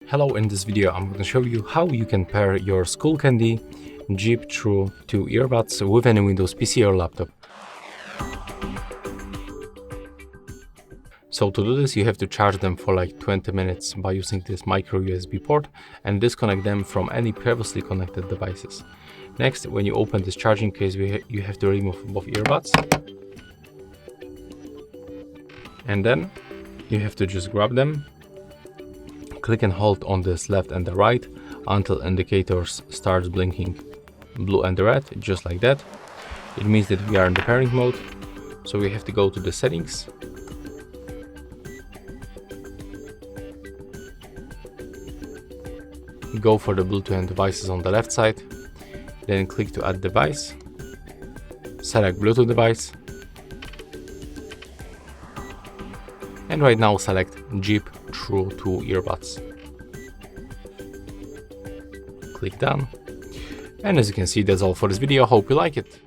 Hello, in this video I'm going to show you how you can pair your Skullcandy JIB True to earbuds with any Windows PC or laptop. So to do this you have to charge them for like 20 minutes by using this micro USB port and disconnect them from any previously connected devices. Next, when you open this charging case, you have to remove both earbuds. And then you have to just grab them. Click and hold on this left and the right until indicators starts blinking blue and red, just like that. It means that we are in the pairing mode. So we have to go to the settings. Go for the Bluetooth and devices on the left side. Then click to add device. Select Bluetooth device. And right now select JIB True 2 earbuds. Click done. And as you can see, that's all for this video. Hope you like it.